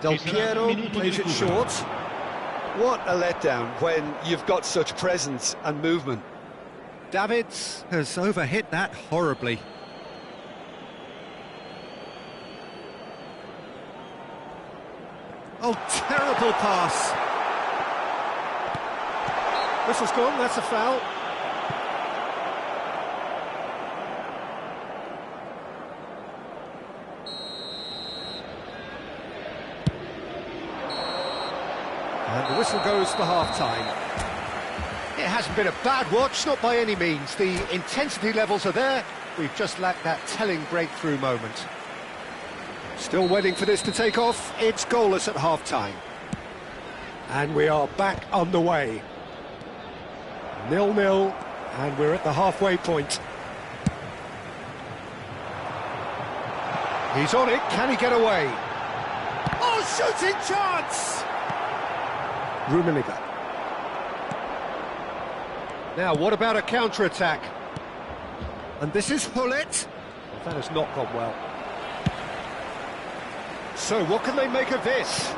Del Piero plays it short. What a letdown when you've got such presence and movement. Davids has overhit that horribly. Oh, terrible pass. Whistle's gone, that's a foul. And the whistle goes for half-time. It hasn't been a bad watch, not by any means. The intensity levels are there. We've just lacked that telling breakthrough moment. Still waiting for this to take off. It's goalless at half-time. And we are back underway. 0-0, and we're at the halfway point. He's on it, can he get away? Oh, shooting chance! Rummenigge. Now, what about a counter-attack? And this is Hullet. Well, that has not gone well. So, what can they make of this?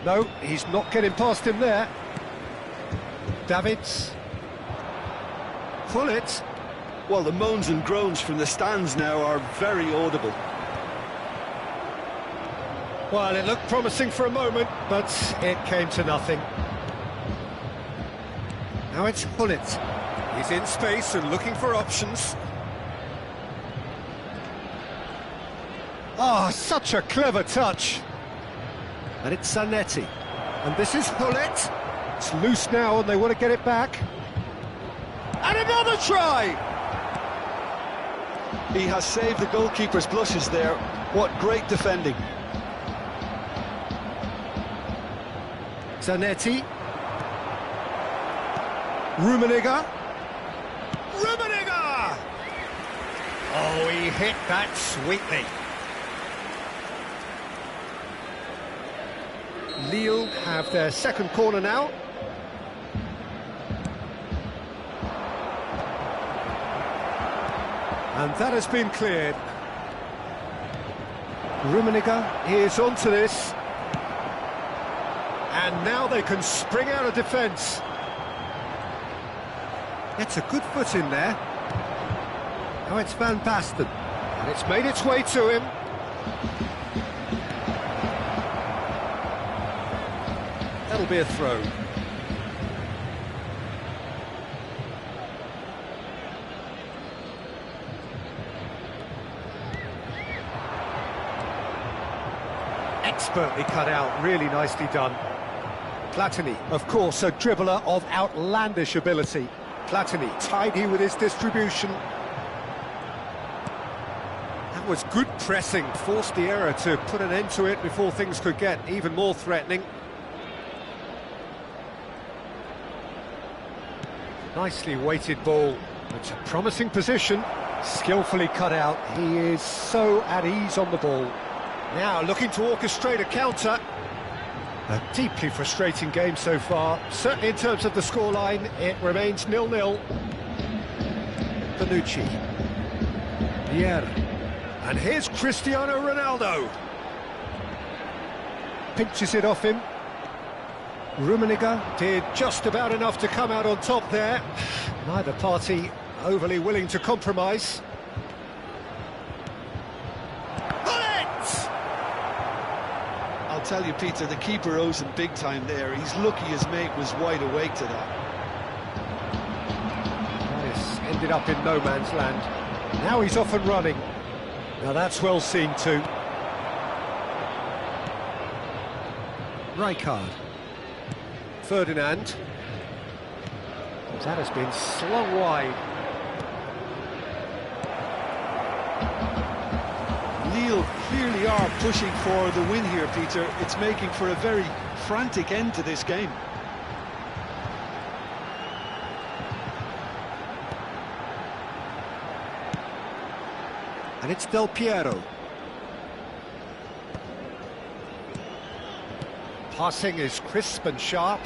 No, he's not getting past him there. Davids. Hullet. Well, the moans and groans from the stands now are very audible. Well, it looked promising for a moment, but it came to nothing. Now it's Hullet. He's in space and looking for options. Ah, such a clever touch. And it's Zanetti. And this is Hullet. It's loose now and they want to get it back. And another try! He has saved the goalkeeper's blushes there. What great defending. Zanetti. Rummenigge. Rummenigge! Oh, he hit that sweetly. Lille have their second corner now. And that has been cleared. Rummenigge is onto this. And now they can spring out of defence. It's a good foot in there. Now it's Van Basten. And it's made its way to him. That'll be a throw. Expertly cut out, really nicely done. Platini, of course, a dribbler of outlandish ability. Platini, tidy with his distribution. That was good pressing, forced the error to put an end to it before things could get even more threatening. Nicely weighted ball. It's a promising position. Skillfully cut out. He is so at ease on the ball. Now looking to orchestrate a counter. A deeply frustrating game so far. Certainly in terms of the scoreline, it remains 0-0. Bonucci. Vieira. And here's Cristiano Ronaldo. Pinches it off him. Rummenigge did just about enough to come out on top there. Neither party overly willing to compromise. I'll tell you, Peter, the keeper owes him big time there. He's lucky his mate was wide awake to that. This ended up in no man's land. Now he's off and running. Now that's well seen too. Rijkaard. Ferdinand. That has been slung wide. Lille clearly are pushing for the win here, Peter. It's making for a very frantic end to this game. And it's Del Piero. Passing is crisp and sharp.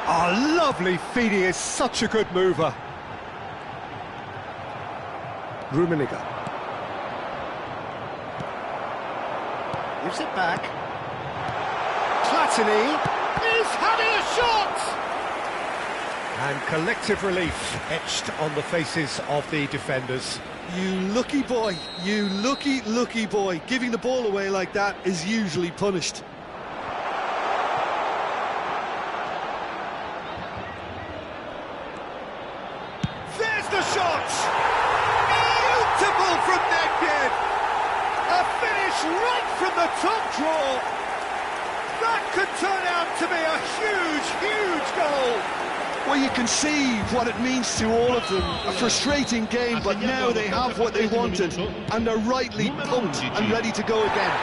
Oh, lovely feed, he is such a good mover. Rummenigge. Gives it back. Platini is having a shot! And collective relief etched on the faces of the defenders. You lucky boy, you lucky boy. Giving the ball away like that is usually punished. the top draw. That could turn out to be a huge, huge goal. Well, you can see what it means to all of them. A frustrating game, but now they have what they wanted, and they're rightly pumped and ready to go again.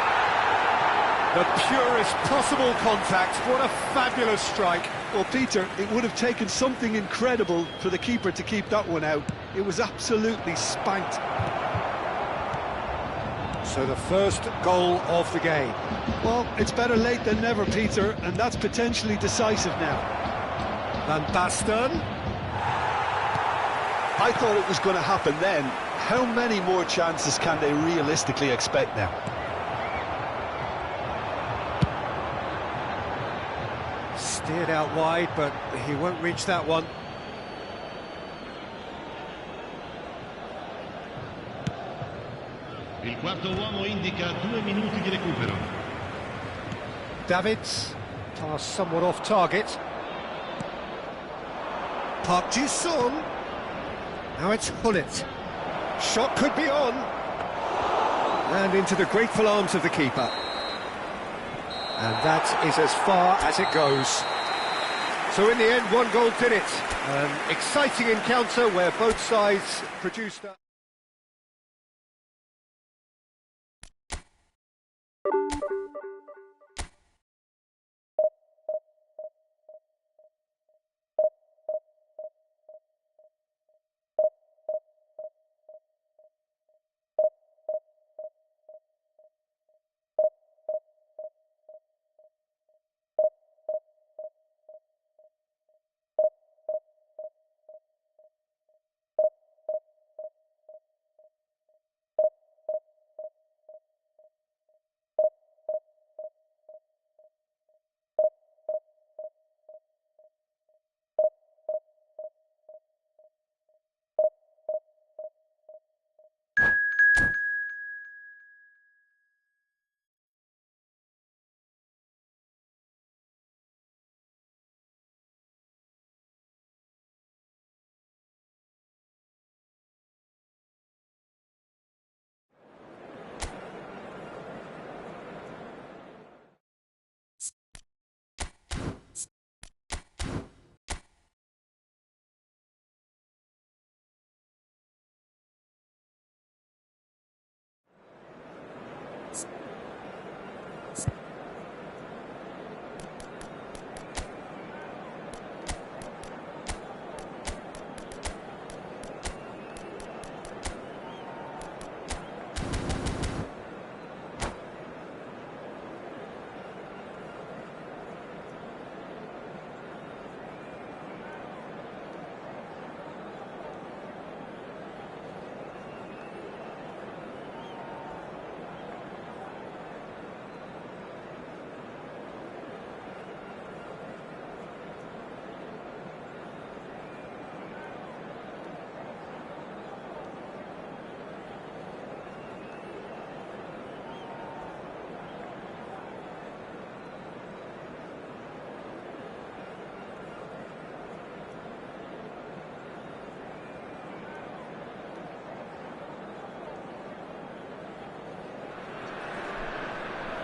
The purest possible contact. What a fabulous strike. Well, Peter, it would have taken something incredible for the keeper to keep that one out. It was absolutely spanked. So the first goal of the game. Well, it's better late than never, Peter, and that's potentially decisive now. Van Basten. I thought it was going to happen then. How many more chances can they realistically expect now? Steered out wide, but he won't reach that one. Il quarto uomo indica 2 minuti di recupero. Davids, pass somewhat off target. Park Ji-sung. Now it's Hullet. Shot could be on. And into the grateful arms of the keeper. And that is as far as it goes. So in the end, one goal did it. An exciting encounter where both sides produced that.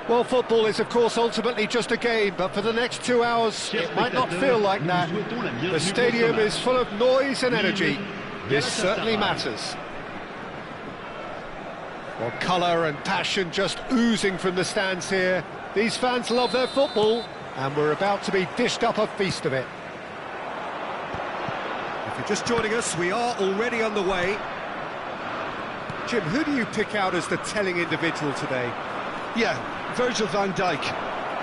Well, football is, of course, ultimately just a game, but for the next 2 hours, it might not feel like that. The stadium is full of noise and energy. This certainly matters. Well, colour and passion just oozing from the stands here. These fans love their football, and we're about to be dished up a feast of it. If you're just joining us, we are already underway. Jim, who do you pick out as the telling individual today? Yeah, Virgil van Dijk.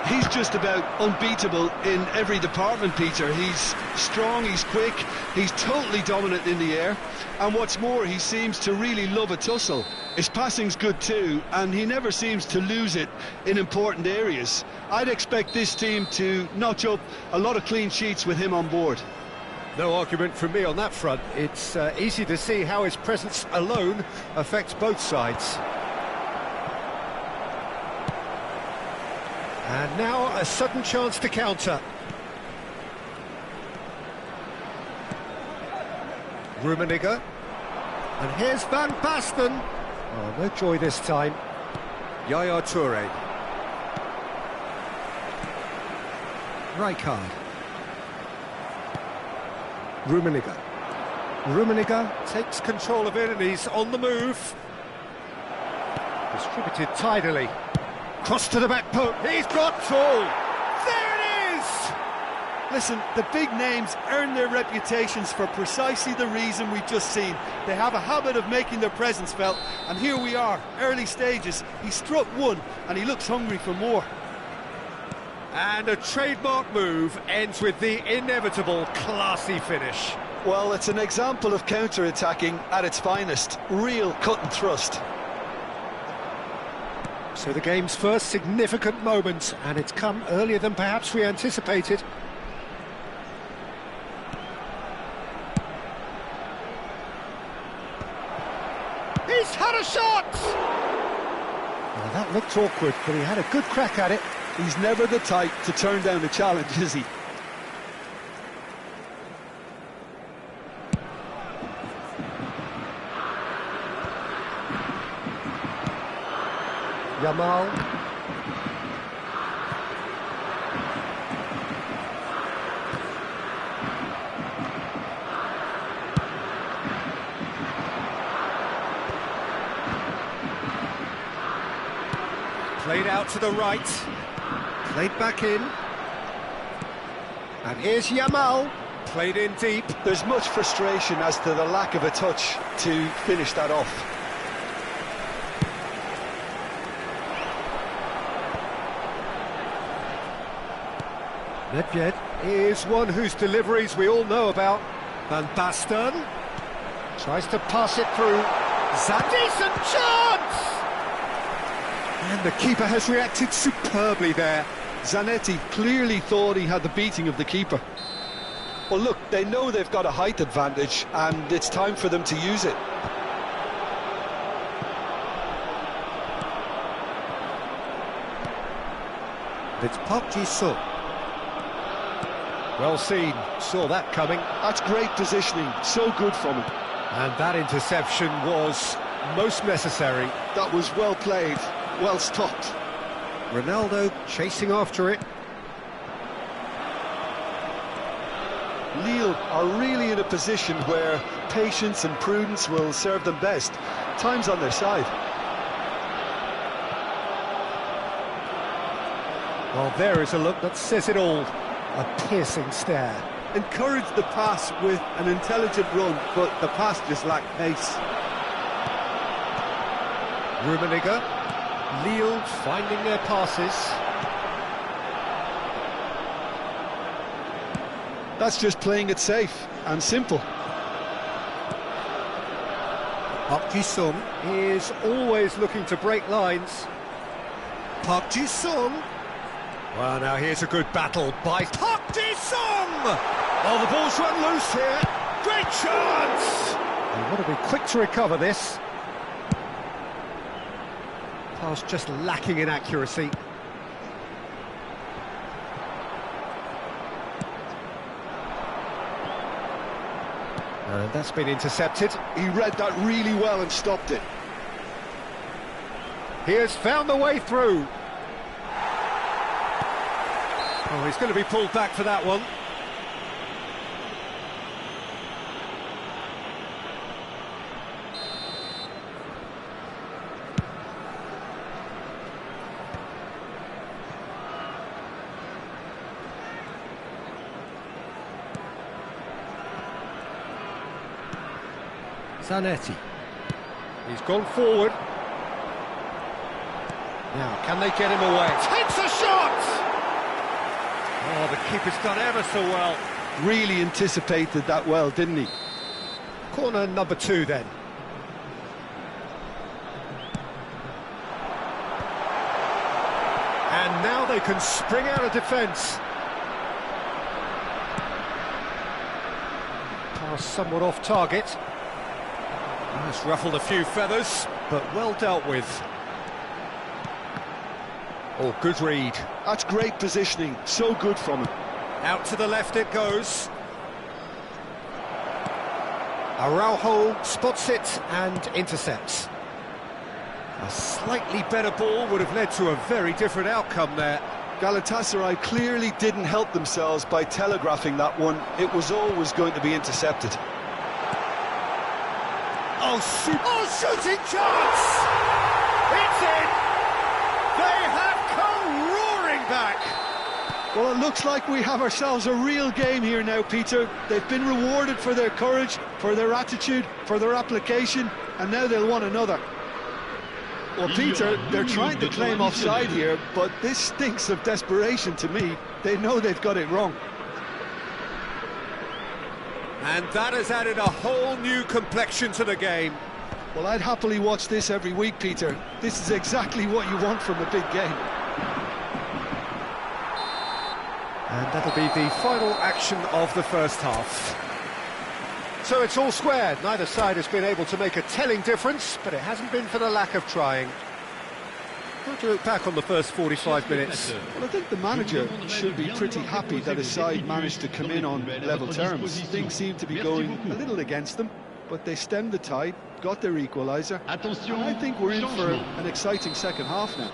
He's just about unbeatable in every department, Peter. He's strong, he's quick, he's totally dominant in the air, and what's more, he seems to really love a tussle. His passing's good too, and he never seems to lose it in important areas. I'd expect this team to notch up a lot of clean sheets with him on board. No argument from me on that front. It's easy to see how his presence alone affects both sides. And now a sudden chance to counter. Rummenigge. And here's Van Basten. Oh, no joy this time. Yaya Toure. Rijkaard. Rummenigge takes control of it and he's on the move. Distributed tidily. Cross to the back post. He's got full. There it is! Listen, the big names earn their reputations for precisely the reason we've just seen. They have a habit of making their presence felt, and here we are, early stages. He struck one, and he looks hungry for more. And a trademark move ends with the inevitable classy finish. Well, it's an example of counter-attacking at its finest. Real cut and thrust. So the game's first significant moment, and it's come earlier than perhaps we anticipated. He's had a shot! Well, that looked awkward, but he had a good crack at it. He's never the type to turn down a challenge, is he? Yamal. Played out to the right. Played back in. And here's Yamal. Played in deep. There's much frustration as to the lack of a touch to finish that off. Nedved is one whose deliveries we all know about. Van Basten tries to pass it through. Decent chance! And the keeper has reacted superbly there. Zanetti clearly thought he had the beating of the keeper. Well, look, they know they've got a height advantage, and it's time for them to use it. It's Park Ji-sung. Well seen, saw that coming. That's great positioning, so good from him. And that interception was most necessary. That was well played, well stopped. Ronaldo chasing after it. Lille are really in a position where patience and prudence will serve them best. Time's on their side. Well, there is a look that says it all. A piercing stare. Encouraged the pass with an intelligent run, but the pass just lacked pace. Rummenigge. Lille finding their passes. That's just playing it safe and simple. Park Ji-sung is always looking to break lines. Park Ji-sung. Well, now here's a good battle by Park Ji-sung! Oh, the ball's run loose here. Great chance! And want to be quick to recover this. Pass just lacking in accuracy. And that's been intercepted. He read that really well and stopped it. He has found the way through. Oh, he's going to be pulled back for that one. Zanetti. He's gone forward. Now, can they get him away? Takes a shot! Oh, the keeper's done ever so well. Really anticipated that well, didn't he? Corner number 2 then. And now they can spring out of defence. Pass somewhat off target. It's ruffled a few feathers, but well dealt with. Oh, good read. That's great positioning, so good from him. Out to the left it goes. Araujo spots it and intercepts. A slightly better ball would have led to a very different outcome there. Galatasaray clearly didn't help themselves by telegraphing that one. It was always going to be intercepted. Oh, shooting chance! It's in! They have come roaring back! Well, it looks like we have ourselves a real game here now, Peter. They've been rewarded for their courage, for their attitude, for their application, and now they'll want another. Well, Peter, they're trying to claim offside here, but this stinks of desperation to me. They know they've got it wrong. And that has added a whole new complexion to the game. Well, I'd happily watch this every week, Peter. This is exactly what you want from a big game. And that'll be the final action of the first half. So it's all square. Neither side has been able to make a telling difference, but it hasn't been for the lack of trying. How do you look back on the first 45 minutes? Well, I think the manager should be pretty happy that his side managed to come in on level terms. Things seem to be going a little against them, but they stemmed the tide, got their equaliser, and I think we're in for an exciting second half now.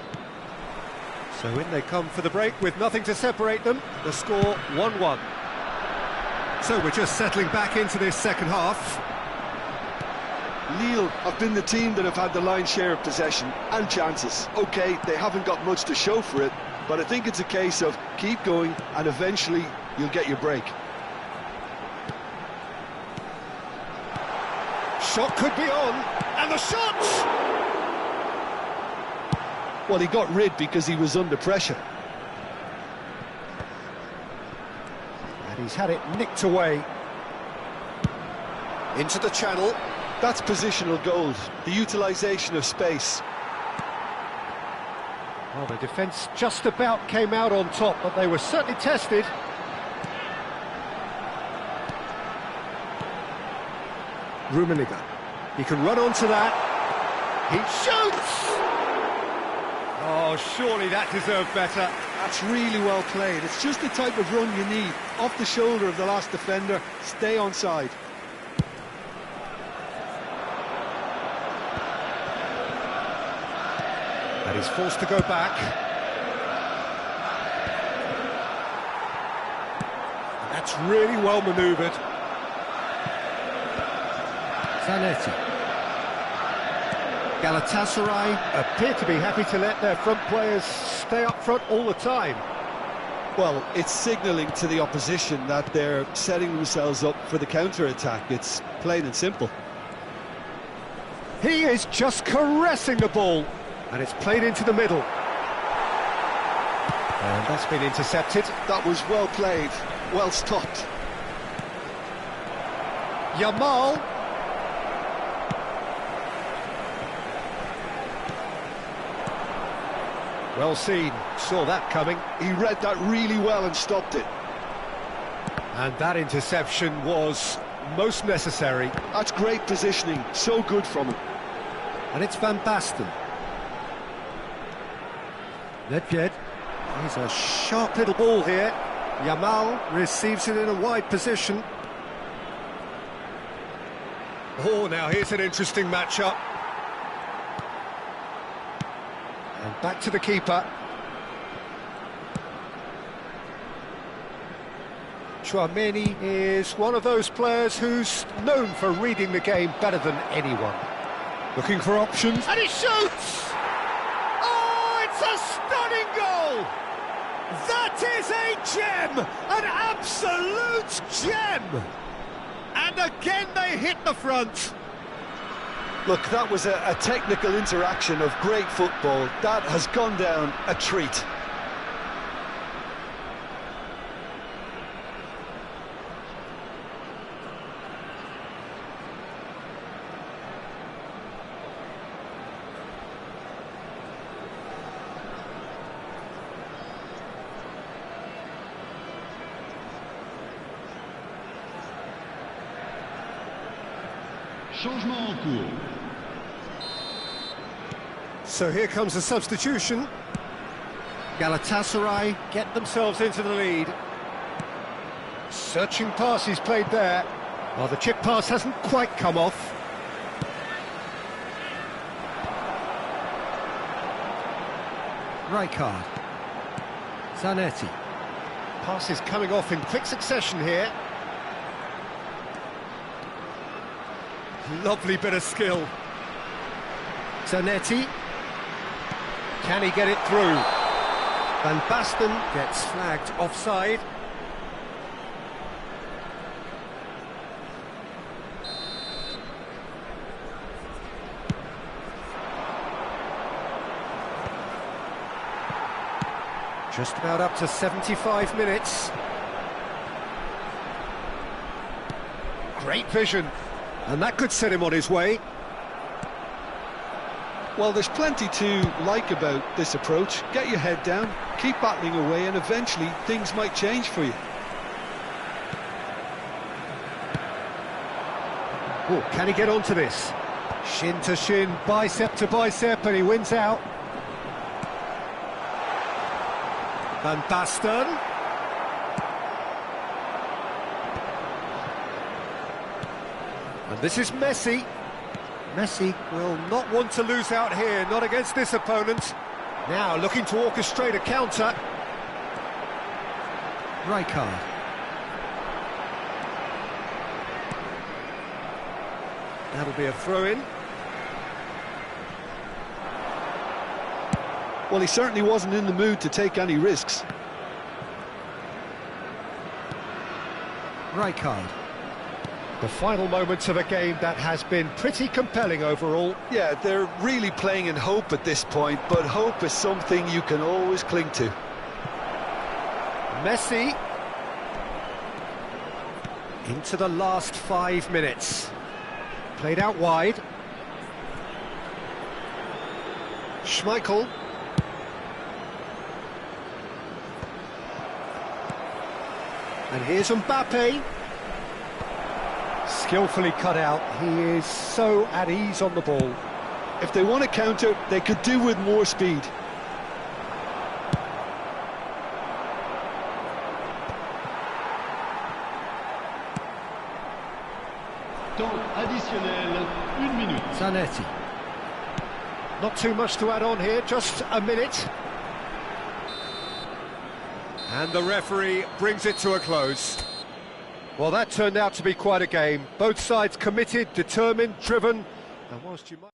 So in they come for the break with nothing to separate them. The score 1-1. So we're just settling back into this second half. Lille have been the team that have had the lion's share of possession and chances. OK, they haven't got much to show for it, but I think it's a case of keep going and eventually you'll get your break. Shot could be on, and the shot! Well, he got rid because he was under pressure. And he's had it nicked away. Into the channel. That's positional gold, the utilisation of space. Well, the defence just about came out on top, but they were certainly tested. Rummenigge. He can run onto that. He shoots! Oh, surely that deserved better. That's really well played. It's just the type of run you need. Off the shoulder of the last defender, stay onside. And he's forced to go back. And that's really well manoeuvred. Zanetti. Galatasaray appear to be happy to let their front players stay up front all the time. Well, it's signalling to the opposition that they're setting themselves up for the counter-attack. It's plain and simple. He is just caressing the ball, and it's played into the middle. And that's been intercepted. That was well played, well stopped. Yamal. Well seen, saw that coming. He read that really well and stopped it. And that interception was most necessary. That's great positioning, so good from him. And it's Van Basten. Nedved. He's a sharp little ball here. Yamal receives it in a wide position. Oh, now here's an interesting matchup. And back to the keeper. Tchouaméni is one of those players who's known for reading the game better than anyone. Looking for options. And he shoots! Oh, it's a stunning goal! That is a gem! An absolute gem! And again they hit the front. Look, that was a technical interaction of great football. That has gone down a treat. Changement en cours. So here comes a substitution. Galatasaray get themselves into the lead. Searching pass he's played there. Well, the chip pass hasn't quite come off. Rijkaard. Zanetti. Passes coming off in quick succession here. Lovely bit of skill. Zanetti. Can he get it through? Van Basten gets flagged offside. Just about up to 75 minutes. Great vision, and that could set him on his way. Well, there's plenty to like about this approach. Get your head down, keep battling away, and eventually things might change for you. Oh, can he get onto this? Shin to shin, bicep to bicep, and he wins out. Van Basten. And this is Messi. Messi will not want to lose out here, not against this opponent. Now looking to orchestrate a counter. Rijkaard. That'll be a throw-in. Well, he certainly wasn't in the mood to take any risks. Rijkaard. The final moments of a game that has been pretty compelling overall. Yeah, they're really playing in hope at this point, but hope is something you can always cling to. Messi. Into the last 5 minutes. Played out wide. Schmeichel. And here's Mbappe. Skillfully cut out. He is so at ease on the ball. If they want to counter, they could do with more speed. Temps additionnel, 1 minute. Zanetti. Not too much to add on here, just a minute. And the referee brings it to a close. Well, that turned out to be quite a game. Both sides committed, determined, driven. And whilst you might...